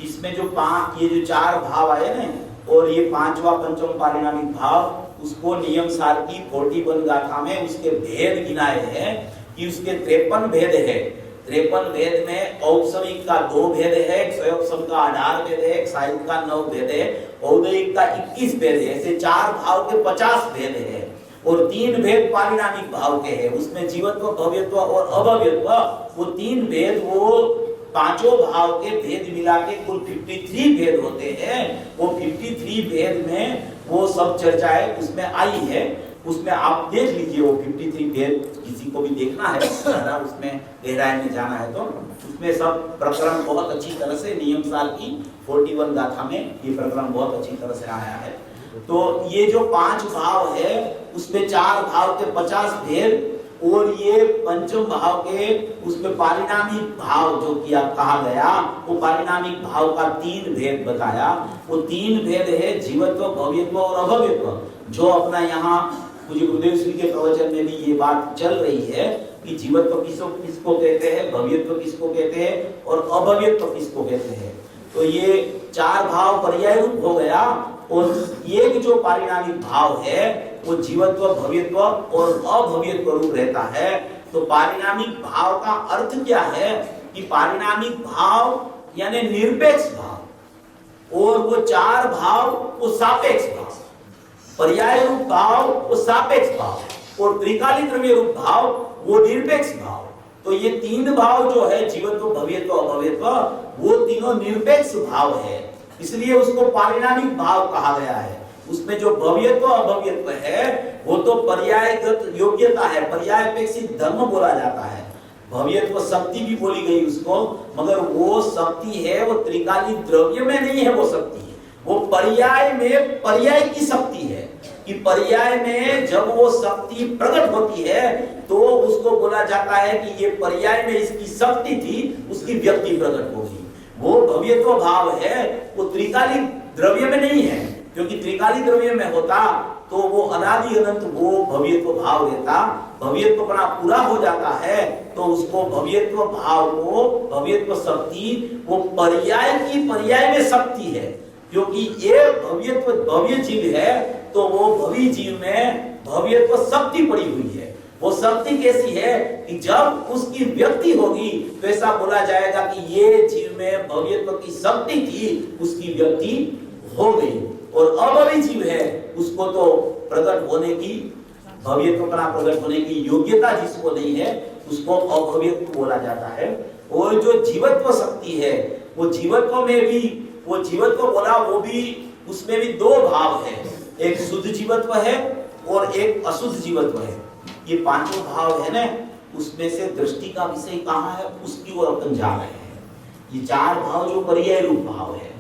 इसमें जो 4 भाव आए ना और ये 5वां पंचम पारिणामिक भाव उसको नियम सार की 41 गाथा में उसके भेद गिनाए हैं कि उसके 53 भेद है। 53 भेद में औपसमिक का 2 भेद है, स्वयंसम का 18 भेद है, साहित्य का 9 भेद है, औदयिक का 21 भेद है। ऐसे 4 भाव के 50 भेद है और 3 भेद पारिणामिक भाव के हैं। उसमें जीवत्व, भव्यत्व और अभव्यत्व, वो 3 भेद, वो पांचों भाव के भेद मिला के कुल 53 भेद होते हैं। वो 53 भेद में वो सब चर्चाएं उसमें आई है। उसमें आप देख लीजिए, वो 53 भेद किसी को भी देखना है, उसमें गहराई में जाना है तो उसमें सब प्रकरण बहुत अच्छी तरह से नियम सार की 41 गाथा में ये प्रकरण बहुत अच्छी तरह से आया है। तो ये जो 5 भाव है उसमें 4 भाव के 50 भेद और ये पंचम भाव के उसमें पारिणामिक भाव जो किया कहा गया, वो पारिणामिक भाव का 3 भेद बताया। वो 3 भेद है जीवत्व, भव्यत्व और अभव्यत्व। जो अपना यहाँ पूज्य गुरुदेव श्री के प्रवचन में भी ये बात चल रही है कि जीवत्व किसको कहते हैं, भव्यत्व किसको कहते हैं और अभव्यत्व किसको कहते हैं। तो ये 4 भाव पर्याय रूप हो गया और एक जो पारिणामिक भाव है वो जीवत्व, भव्यत्व और अभव्यत्व रूप रहता है। तो पारिणामिक भाव का अर्थ क्या है कि पारिणामिक भाव यानी निरपेक्ष भाव, और वो 4 भाव वो सापेक्ष भाव, पर्याय रूप भाव वो सापेक्ष भाव और त्रिकाली द्रव्य रूप भाव वो निरपेक्ष भाव। तो ये 3 भाव जो है जीवत्व, भव्यत्व, अभव्यत्व, वो तीनों निरपेक्ष भाव है, इसलिए उसको पारिणामिक भाव कहा गया है। उसमें जो भव्यत्व अभव्यत्व है वो तो पर्यायगत योग्यता है, पर्यायपेक्षित धर्म बोला जाता है। भव्यत्व शक्ति भी बोली गई उसको, मगर वो शक्ति है वो त्रिकाली द्रव्य में नहीं है, वो शक्ति है वो पर्याय में, पर्याय की शक्ति है कि पर्याय में जब वो शक्ति प्रकट होती है तो उसको बोला जाता है कि ये पर्याय में इसकी शक्ति थी, उसकी व्यक्ति प्रकट होगी। वो भव्यत्व भाव है वो त्रिकाली द्रव्य में नहीं है, क्योंकि त्रिकाली द्रव्य में होता तो वो अनादि अनंत वो भव्यत्व भाव रहता। भव्यत्व अपना पूरा हो जाता है तो उसको भव्यत्व भाव को, भव्यत्व शक्ति वो पर्याय की, पर्याय में शक्ति है, क्योंकि ये भव्यत्व भव्य जीव है तो वो भव्य जीव में भव्यत्व शक्ति पड़ी हुई है। वो शक्ति कैसी है कि जब उसकी व्यक्ति होगी तो ऐसा बोला जाएगा कि ये जीव में भव्यत्व की शक्ति थी, उसकी व्यक्ति हो गई। और अभव्य जीव है उसको तो प्रकट होने की, भव्यत्व का प्रकट होने की योग्यता जिसको नहीं है उसको अभव्यत्व बोला जाता है। और जो जीवत्व शक्ति है वो जीवत्व में भी, वो जीवत्व बोला वो भी, उसमें भी 2 भाव है, एक शुद्ध जीवत्व है और एक अशुद्ध जीवत्व है। ये 5 भाव है ना, उसमें से दृष्टि का विषय कहाँ है उसकी ओर अपन जा रहे हैं। ये 4 भाव जो पर्याय रूप भाव है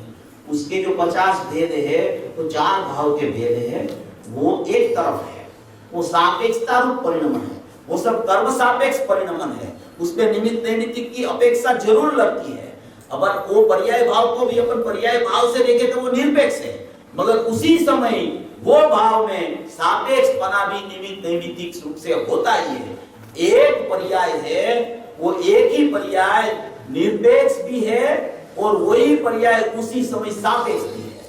उसके जो 50 भेद है तो 4 भाव के भेद है वो एक तरफ है, वो सापेक्षता रूप परिणमन है, वो सब कर्म सापेक्ष परिणमन है, उसमें निमित्त नैमित्तिक की अपेक्षा जरूर लगती है। अपन वो पर्याय भाव को भी अपन पर्याय भाव से देखें तो वो निरपेक्ष है, मगर उसी समय वो भाव में सापेक्षपना भी निमित्त नैमित्तिक रूप से होता ही है। एक पर्याय है वो एक ही पर्याय निरपेक्ष भी है और वही पर्याय उसी समय सापेक्ष भी है।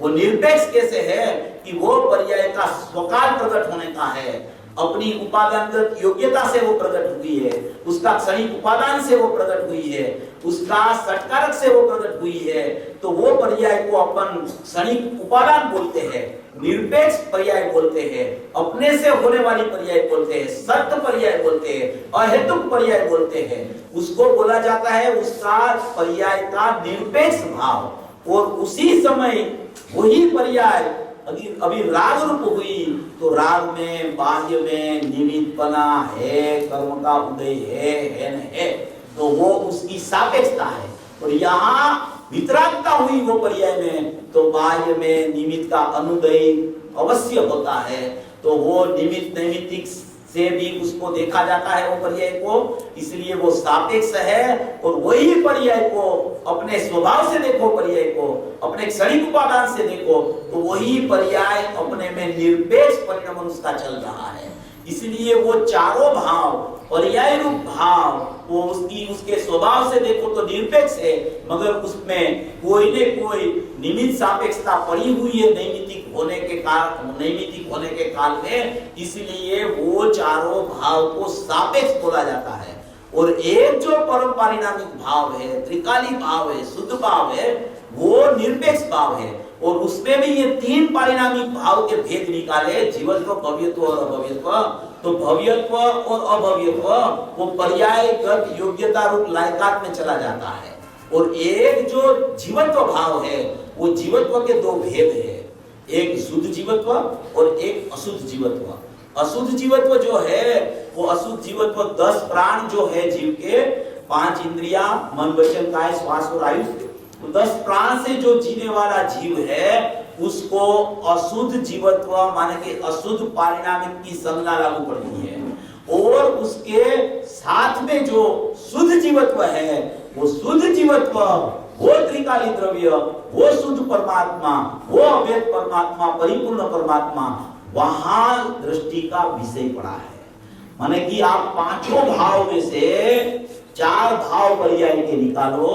वो निरपेक्ष कैसे है कि वो पर्याय का स्वकाल प्रकट होने का है, अपनी उपादानगत योग्यता से वो प्रकट हुई है, उसका क्षणिक उपादान से वो प्रकट हुई है, उसका सटकारक से वो प्रकट हुई है। तो वो पर्याय को अपन क्षणिक उपादान बोलते हैं, निरपेक्ष पर्याय बोलते हैं, अपने से होने वाली पर्याय बोलते हैं, सत्य पर्याय बोलते हैं, अहेतुक पर्याय बोलते हैं। उसको बोला जाता है उसका पर्याय का निरपेक्ष भाव। और उसी समय वही पर्याय अभी राग रूप हुई तो राग में, बाह्य में निमित्तपना है, कर्म का उदय है, तो वो उसकी सापेक्षता है। और यहाँ वितरागता हुई वो पर्याय में तो बाह्य में निमित्त का अनुदय अवश्य होता है, तो वो निमित्त नैमित्तिक से भी उसको देखा जाता है वो पर्याय को, इसलिए वो सापेक्ष है। और वही पर्याय को अपने स्वभाव से देखो, पर्याय को अपने क्षणिक उपादान से देखो तो वही पर्याय अपने में निरपेक्ष परिणाम उसका चल रहा है। इसलिए वो 4 भाव पर्याय रूप भाव वो उसके स्वभाव से देखो तो निरपेक्ष है, मगर उसमें कोई न कोई निमित्त सापेक्षता पड़ी हुई है नैमित्तिक होने के काल में, इसलिए वो 4 भाव को सापेक्ष बोला जाता है। और एक जो परम पारिणामिक भाव है, त्रिकाली भाव है, शुद्ध भाव है, वो निरपेक्ष भाव है। और उसमें भी ये तीन पारिणामिक भाव के भेद निकाले, जीवत्व, भव्यत्व और अभव्यत्व। तो भव्यत्व और अभव्यत्व वो पर्यायगत योग्यता रूप लायकात में चला जाता है। और एक जो जीवत्व भाव है, वो जीवत्व के दो भेद है, एक शुद्ध जीवत्व और एक अशुद्ध जीवत्व। अशुद्ध जीवत्व जो है, वो अशुद्ध जीवत्व 10 प्राण जो है जीव के, 5 इंद्रिया, मन, वचन, काय, श्वास और आयुष, तो 10 प्राण से जो जीने वाला जीव है, उसको अशुद्ध जीवत्व माने कि अशुद्ध पारिणामिक की संज्ञा लागू पड़ती है। और उसके साथ में जो शुद्ध जीवत्व है, वो शुद्ध जीवत्व, वो त्रिकाली द्रव्य, वो शुद्ध परमात्मा, वो अद्वैत परमात्मा, परिपूर्ण परमात्मा, वहां दृष्टि का विषय पड़ा है। माने कि आप पांचों भाव में से 4 भाव पर्याय के निकालो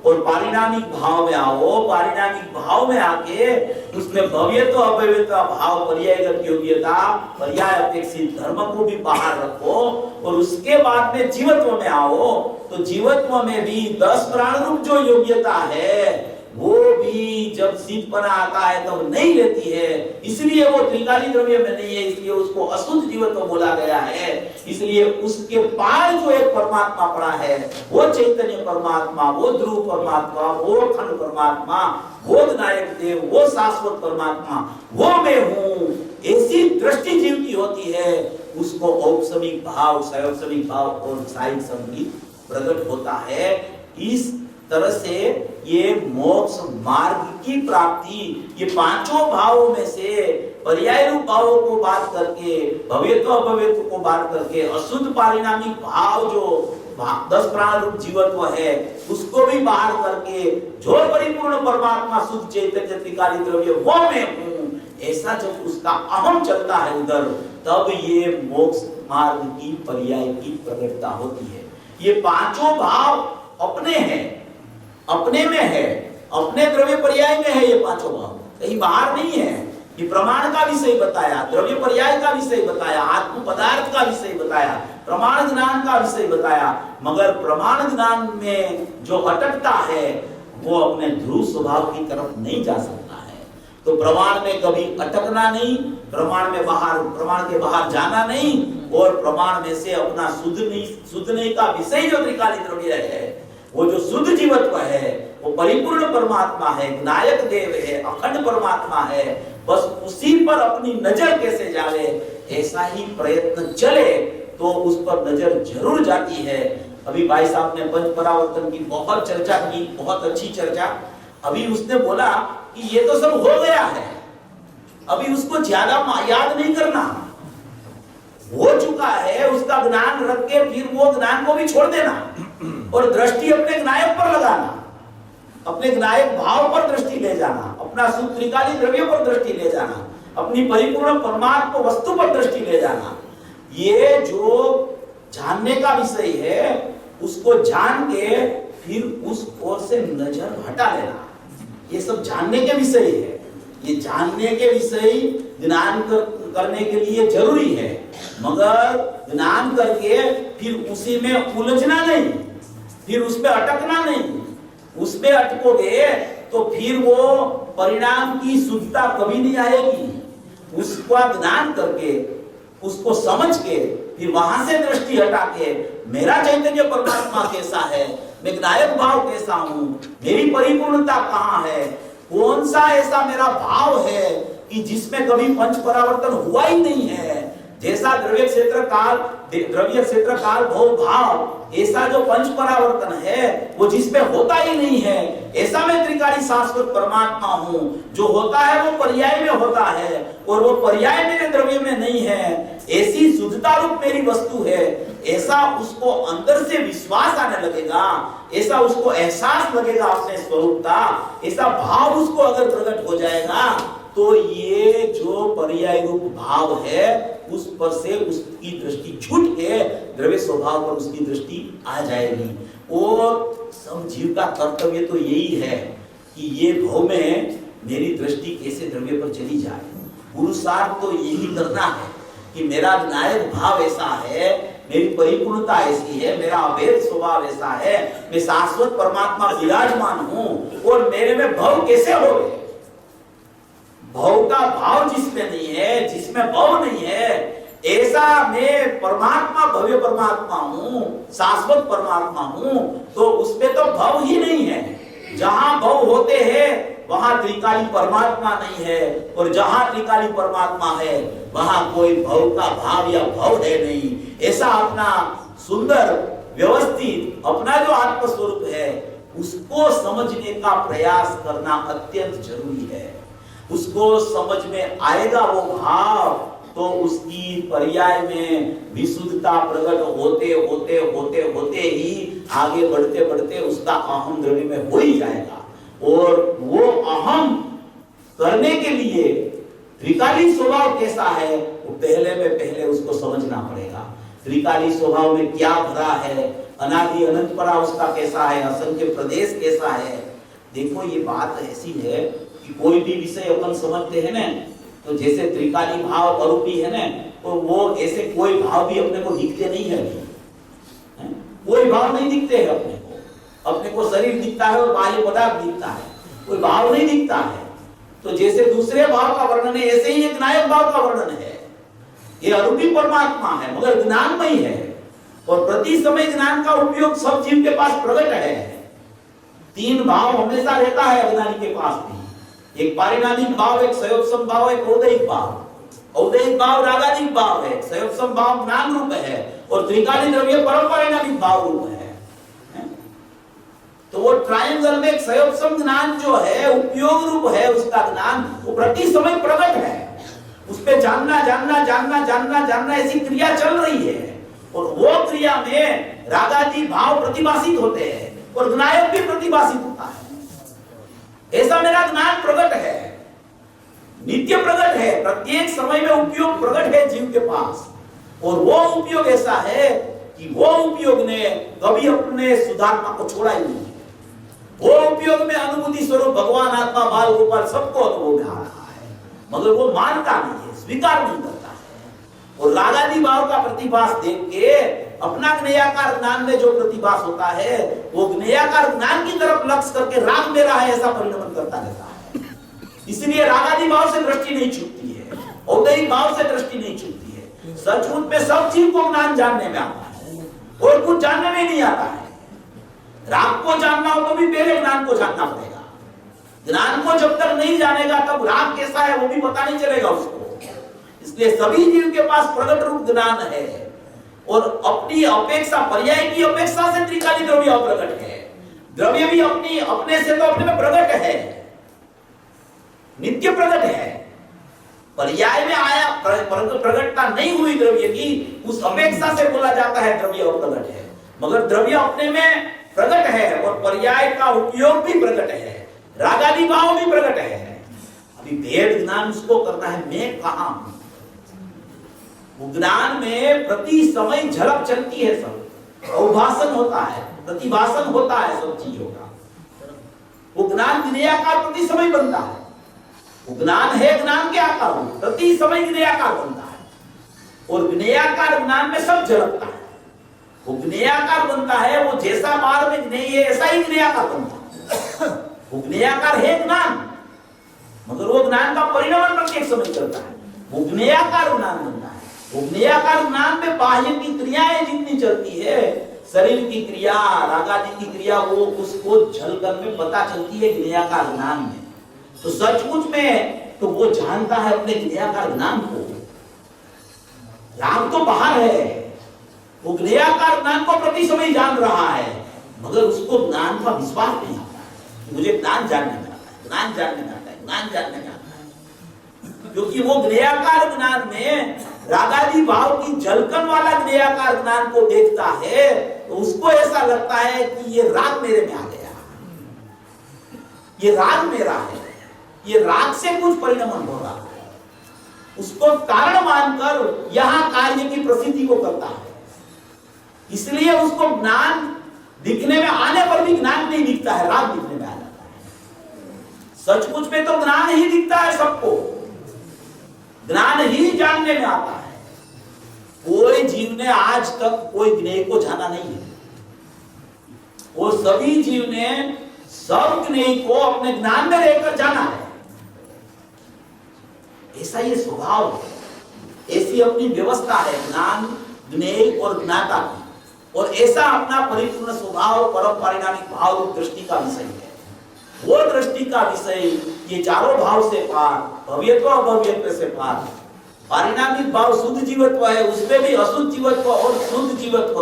और पारिणामिक भाव में आओ। पारिणामिक भाव में आके उसमें भव्यत्व, अभव्यत्व भाव, पर्यायगत योग्यता, पर्याय अपेक्षित धर्म को भी बाहर रखो और उसके बाद में जीवत्व में आओ। तो जीवत्व में भी 10 प्राण रूप जो योग्यता है, वो भी जब शीतपना आता है तब नहीं रहती है, इसलिए वो त्रिकाली द्रव्य में नहीं है, इसलिए उसको अशुद्ध जीवत्व बोला गया है। इसलिए उसके पार जो एक परमात्मा पड़ा है, वो चैतन्य परमात्मा, वो ध्रुव परमात्मा, वो अखंड परमात्मा, वो नायक देव, वो शाश्वत परमात्मा, वो मैं हूँ, ऐसी दृष्टि जीव की होती है, उसको औपसमिक भाव, सौपसमिक भाव और साहिक संगीत प्रकट होता है। इस तरह से ये मोक्ष मार्ग की प्राप्ति, ये पांचों भावों में से पर्याय रूप भावों को बात करके, भव्यत्व अभव्यत्व को बात करके, अशुद्ध पारिणामिक भाव जो 10 प्राण रूप जीवत्व है, उसको भी बाहर करके जो परिपूर्ण परमात्मा शुद्ध चैतन्य त्रिकाली द्रव्य वो मैं हूँ, ऐसा जब उसका अहम चलता है उधर, तब ये मोक्ष मार्ग की पर्याय की प्रकटता होती है। ये पांचों भाव अपने हैं, अपने में है, अपने द्रव्य पर्याय में है, ये पांचों भाव कहीं बाहर नहीं है। ये प्रमाण का विषय बताया, द्रव्य पर्याय का विषय बताया, आत्म पदार्थ का विषय बताया, प्रमाण ज्ञान का विषय बताया, मगर प्रमाण ज्ञान में जो अटकता है वो अपने ध्रुव स्वभाव की तरफ नहीं जा सकता है। तो प्रमाण में कभी अटकना नहीं, प्रमाण के बाहर जाना नहीं, और प्रमाण में से अपना शुद्धने का विषय जो त्रिकाली द्रव्य है, वो जो शुद्ध जीवत्व है, वो परिपूर्ण परमात्मा है, नायक देव है, अखंड परमात्मा है, बस उसी पर अपनी नजर कैसे जावे, ऐसा ही प्रयत्न चले तो उस पर नजर जरूर जाती है। अभी भाई साहब ने पंच परावर्तन की बहुत चर्चा की, बहुत अच्छी चर्चा। अभी उसने बोला कि ये तो सब हो गया है, अभी उसको ज्यादा याद नहीं करना, हो चुका है, उसका ज्ञान रख के फिर वो ज्ञान को भी छोड़ देना और दृष्टि अपने नायक पर लगाना, अपने नायक भाव पर दृष्टि ले जाना, अपना शुद्ध त्रिकाली द्रव्य पर दृष्टि ले जाना, अपनी परिपूर्ण परमात्मा वस्तु पर दृष्टि ले जाना। ये जो जानने का विषय है, उसको जान के फिर उस ओर से नजर हटा लेना, ये सब जानने के विषय है। ये जानने के विषय ज्ञान करने के लिए जरूरी है, मगर ज्ञान करके फिर उसी में उलझना नहीं, फिर उसमें अटकना नहीं। उसमें अटकोगे तो फिर वो परिणाम की शुद्धता कभी नहीं आएगी। उसका ज्ञान करके, उसको समझ के, फिर वहां से दृष्टि हटा के मेरा चैतन्य परमात्मा कैसा है, मैं नायक भाव कैसा हूं, मेरी परिपूर्णता कहाँ है, कौन सा ऐसा मेरा भाव है कि जिसमें कभी पंच परावर्तन हुआ ही नहीं है। जैसा द्रव्य क्षेत्र काल भव भाव, ऐसा जो पंच परावर्तन है वो जिसमें होता ही नहीं है, ऐसा मैं त्रिकाली शाश्वत परमात्मा हूँ। जो होता है वो पर्याय में होता है और वो पर्याय मेरे द्रव्य में नहीं है, ऐसी शुद्धता रूप मेरी वस्तु है। ऐसा उसको अंदर से विश्वास आने लगेगा, ऐसा उसको एहसास लगेगा अपने स्वरूपता, ऐसा भाव उसको अगर प्रकट हो जाएगा, तो ये जो पर्याय रूप भाव है उस पर से उसकी दृष्टि छूट के द्रव्य स्वभाव पर उसकी दृष्टि आ जाएगी। और सब जीव का कर्तव्य तो यही है कि ये भव में मेरी दृष्टि कैसे द्रव्य पर चली जाए। पुरुषार्थ तो यही करना है कि मेरा नायक भाव ऐसा है मेरी परिपूर्णता ऐसी है, मेरा अभेद स्वभाव ऐसा है, मैं शाश्वत परमात्मा विराजमान हूं और मेरे में भव कैसे हो गए? भव का भाव जिसमें नहीं है, जिसमें भव नहीं है, ऐसा मैं परमात्मा भव्य परमात्मा हूं, शाश्वत परमात्मा हूं, तो उसमें तो भव ही नहीं है। जहां भव होते हैं वहां त्रिकाली परमात्मा नहीं है, और जहां त्रिकाली परमात्मा है वहां कोई भव का भाव या भव है नहीं। ऐसा अपना सुंदर व्यवस्थित अपना जो आत्म स्वरूप है उसको समझने का प्रयास करना अत्यंत जरूरी है। उसको समझ में आएगा वो भाव तो उसकी पर्याय में विशुद्धता प्रकट होते होते होते होते ही आगे बढ़ते बढ़ते उसका अहम द्रव्य में हो ही जाएगा। और वो अहम करने के लिए त्रिकाली स्वभाव कैसा है वो पहले उसको समझना पड़ेगा। त्रिकाली स्वभाव में क्या भरा है, अनादि अनंत परा उसका कैसा है, असंख्य प्रदेश कैसा है। देखो ये बात ऐसी है कि कोई भी विषय अपन समझते हैं ना, तो जैसे त्रिकाली भाव अरूपी है ना, तो वो ऐसे कोई भाव भी अपने को दिखते नहीं है, कोई भाव नहीं दिखते हैं अपने को शरीर दिखता है और बाह्य पदार्थ दिखता है, कोई भाव नहीं दिखता है। तो जैसे दूसरे भाव का वर्णन है ऐसे ही एक नायक भाव का वर्णन है। ये अरूपी परमात्मा है मगर ज्ञानमय है, और प्रति समय ज्ञान का उपयोग सब जीव के पास प्रकट है। तीन भाव हमेशा रहता है अज्ञानी के पास भी, एक पारिणामिक भाव, एक संयोगसम भाव, एक औदैहिक भाव। औदैहिक भाव रागादिक भाव है, संयोगसम भाव ज्ञान रूप है, और त्रिकाली द्रव्य परम पारिणामिक भाव रूप है। तो वो ट्रायंगल में संयोगसम ज्ञान जो है उपयोग रूप है, उसका ज्ञान वो प्रति समय प्रकट है। उस पे जानना जानना जानना जानना जानना ऐसी क्रिया चल रही है, और वो क्रिया में रागादि भाव प्रतिभाषित होते हैं और ज्ञायक भी प्रतिभाषित होता है। ऐसा मेरा ज्ञान प्रकट है, नित्य प्रकट है, प्रत्येक समय में उपयोग प्रकट है जीव के पास। और वो उपयोग ऐसा है कि वो उपयोग ने कभी अपने सुधात्मा को छोड़ा ही नहीं। वो उपयोग में अनुभूति स्वरूप भगवान आत्मा बाल गोपाल सबको अनुभव में आ रहा है, मगर वो मानता नहीं है, स्वीकार नहीं करता है। और रागादि भाव का प्रतिभास देख के अपना ज्ञेयाकार ज्ञान में जो प्रतिभास होता है वो ज्ञेयाकार ज्ञान की तरफ लक्ष्य करके राग मेरा है ऐसा परिणमन करता रहता है। इसलिए रागादि भाव से दृष्टि नहीं छूटती है, औदैहिक भाव से दृष्टि नहीं छूटती है। सचमुच में सब चीज को ज्ञान जानने में आता है और कुछ जानने में नहीं आता है। राग को जानना हो तो भी पहले ज्ञान को जानना पड़ेगा। ज्ञान को जब तक नहीं जानेगा तब राग कैसा है वो भी पता नहीं चलेगा उसको। इसलिए सभी जीव के पास प्रकट रूप ज्ञान है, और अपनी अपेक्षा, पर्याय की अपेक्षा से त्रिकाली द्रव्य अप्रकट है। द्रव्य भी अपनी अपने से तो अपने में प्रकट है, नित्य प्रकट है। पर्याय में आया प्रकटता नहीं हुई द्रव्य की, उस अपेक्षा से बोला जाता है द्रव्य अप्रकट है। मगर द्रव्य अपने में प्रकट है और पर्याय का उपयोग भी प्रकट है, रागादि भाव भी प्रकट है। अभी भेद ज्ञान उसको करना है, मैं कहां हूं। वो ज्ञान में प्रति समय झलक चलती है, सब अवभाषण होता है, प्रतिभाषण होता है सब चीजों का। वो ज्ञान ज्ञेयाकार प्रति समय बनता है। वो ज्ञान है ज्ञान के आकार में, प्रति समय ज्ञेयाकार बनता है, और ज्ञेयाकार ज्ञान में सब झलकता है। वो ज्ञेयाकार बनता है, वो जैसा बाद में ज्ञेय है ऐसा ही ज्ञेयाकार बनता है। वो ज्ञेयाकार है ज्ञान, मगर वो ज्ञान का परिणाम प्रत्येक समय करता है। वो ज्ञेयाकार ज्ञान बनता है। वो ज्ञेयाकार ज्ञान में बाह्य की क्रियाएं जितनी चलती है, शरीर की क्रिया, रागादि की क्रिया, वो उसको झलकन में पता चलती है ज्ञेयाकार ज्ञान में। तो सचमुच में तो वो जानता है अपने ज्ञेयाकार ज्ञान को। राग तो बाहर है, वो ज्ञेयाकार ज्ञान को प्रति समय जान रहा है, मगर उसको ज्ञान का विश्वास नहीं आता है। मुझे ज्ञान जानने में आता है, ज्ञान जानने में आता है, ज्ञान जानने में आता है। क्योंकि वो ज्ञेयाकार ज्ञान में रागादि भाव की झलकन वाला ज्ञेयाकार ज्ञान को देखता है, तो उसको ऐसा लगता है कि ये राग मेरे में आ गया, ये राग मेरा है, ये राग से कुछ परिणमन हो रहा है। उसको कारण मानकर यहां कार्य की प्रसिद्धि को करता है। इसलिए उसको ज्ञान दिखने में आने पर भी ज्ञान नहीं दिखता है, राग दिखने में आ जाता है। सचमुच में तो ज्ञान ही दिखता है सबको, ज्ञान ही जानने में आता है। कोई जीव ने आज तक कोई ज्ञेय को जाना नहीं है। वो सभी जीव ने सब ज्ञेय को अपने ज्ञान में रहकर जाना है। ऐसा ये स्वभाव है, ऐसी अपनी व्यवस्था है ज्ञान, ज्ञेय और ज्ञाता की। और ऐसा अपना परिपूर्ण स्वभाव परम पारिणामिक भाव रूप दृष्टि का विषय है। वो दृष्टि का विषय ये चारों भाव से पार, भव्यत्व अभव्यत्व से पार। पारिणामिक भाव शुद्ध जीवत्व है, उसमें भी अशुद्ध जीवत्व और शुद्ध जीवत्व।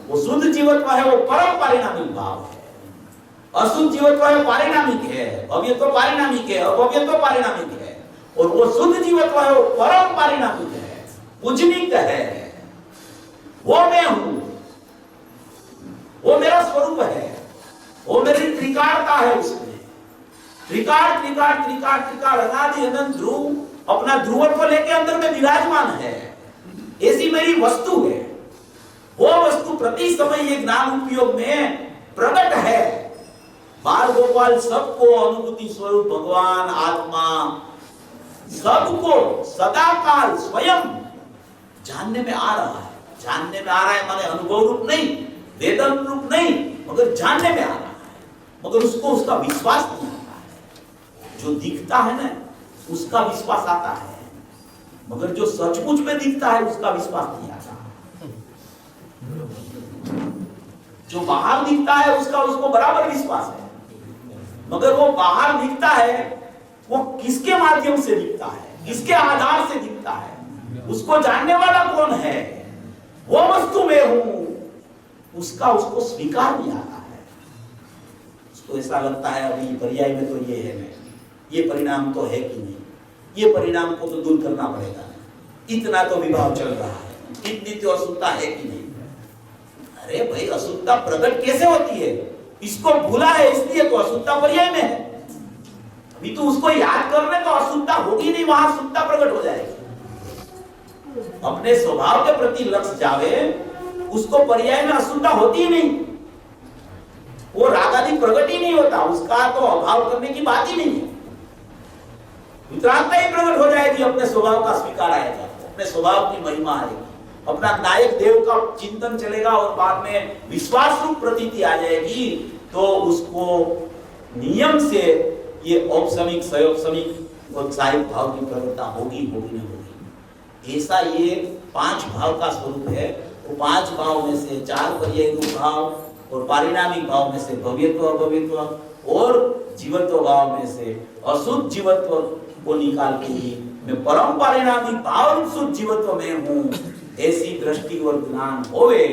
वो शुद्ध जीवत्व है वो परम पारिणामिक भाव है, अशुद्ध जीवत्व है पारिणामिक है, भव्यत्व पारिणामिक है, अभव्यत्व पारिणामिक है। और वो शुद्ध जीवत्व है वो परम पारिणामिक है, पूजनिक है। वो मैं हूं, वो मेरा स्वरूप है, वो मेरी त्रिकारता है। उसमें त्रिकार त्रिकार त्रिकार त्रिकार अनादि अनंत ध्रुव अपना ध्रुवत्व लेके अंदर में विराजमान है। ऐसी मेरी वस्तु है। वो वस्तु प्रति समय ये ज्ञान उपयोग में प्रकट है। बाल गोपाल सबको अनुभूति स्वरूप भगवान आत्मा सबको सदा काल स्वयं जानने में आ रहा है। जानने में आ रहा है माने अनुभव रूप नहीं, वेदन रूप नहीं, मगर जानने में आ रहा है। मगर उसको उसका विश्वास नहीं आता है। जो दिखता है ना उसका विश्वास आता है, मगर जो सचमुच में दिखता है उसका विश्वास नहीं आता। जो बाहर दिखता है उसका उसको बराबर विश्वास है, मगर वो बाहर दिखता है वो किसके माध्यम से दिखता है, किसके आधार से दिखता है, उसको जानने वाला कौन है। वो वस्तु में हूं उसका उसको स्वीकार नहीं आता है। उसको ऐसा लगता है अभी पर्याय में तो ये है, मैं ये परिणाम तो है कि नहीं, ये परिणाम को तो दूर करना पड़ेगा। इतना तो विभाव चल रहा है, इतनी तो अशुद्धता है कि नहीं। अरे भाई अशुद्धता प्रकट कैसे होती है, इसको भूला है इसलिए तो अशुद्धता पर्याय में है। अभी तो उसको याद करने तो अशुद्धता होगी नहीं, वहां शुद्धता प्रकट हो जाएगी। अपने स्वभाव के प्रति लक्ष्य जावे, उसको पर्याय में अशुद्धता होती ही नहीं। वो राग आदि प्रकट ही नहीं होता, उसका तो अभाव करने की बात ही नहीं है। वितरागता ही प्रकट हो जाएगी, अपने स्वभाव का स्वीकार आएगा, अपने स्वभाव की महिमा आएगी, अपना नायक देव का चिंतन चलेगा और बाद में विश्वास रूप प्रतीति आ जाएगी। तो उसको नियम से ये औपसमिक सयोपसमिक औत्साहिक भाव की प्रवृत्ता होगी होगी नहीं होगी। ऐसा ये 5 भाव का स्वरूप है। वो 5 भाव में से 4 पर्याय रूप भाव और पारिणामिक भाव में से भव्यत्व अभव्यत्व और जीवत्व भाव में से अशुद्ध जीवत्व को निकाल के ही मैं परम पारिणामिक भाव रूप शुद्ध जीवत्व में हूं, ऐसी दृष्टि और ज्ञान होवे,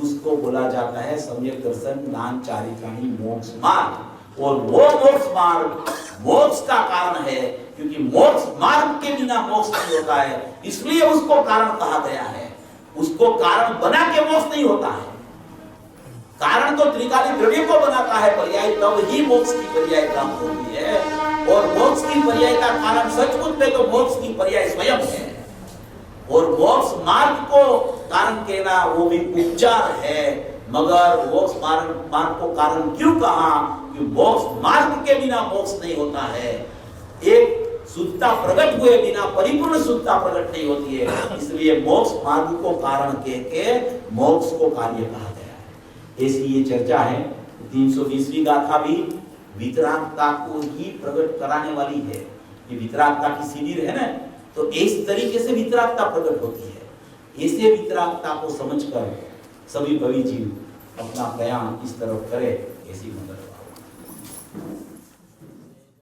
उसको बोला जाता है सम्यक दर्शन ज्ञान चारित्राणी मोक्ष मार्ग। और वो मोक्ष मार्ग मोक्ष का कारण है, क्योंकि मोक्ष मार्ग के बिना मोक्ष नहीं होता है, इसलिए उसको कारण कहा गया है। उसको कारण बना के मोक्ष नहीं होता है। कारण तो त्रिकाली द्रव्य को बनाता है पर्याय, तब ही मोक्ष की पर्याय प्राप्त होती है। और मोक्ष की पर्याय का कारण सचमुच में तो मोक्ष की पर्याय स्वयं है। और मोक्ष मार्ग को कारण कहना वो भी उपचार है, मगर मोक्ष मार्ग को कारण क्यों कहा, कि मोक्ष मार्ग के बिना मोक्ष नहीं होता है। एक शुद्धता प्रकट हुए बिना परिपूर्ण शुद्धता प्रकट नहीं होती है, इसलिए मोक्ष मार्ग को कारण कह के मोक्ष को कार्य कहा गया है। ऐसी ये चर्चा है। 320वीं गाथा भी वितरागता को ही प्रकट कराने वाली है। ये वितरागता की शिविर है ना, तो इस तरीके से वितरागता प्रकट होती है। ऐसे वितरागता को समझकर सभी कवि जीव अपना प्रयाण इस तरफ करे, ऐसी मदद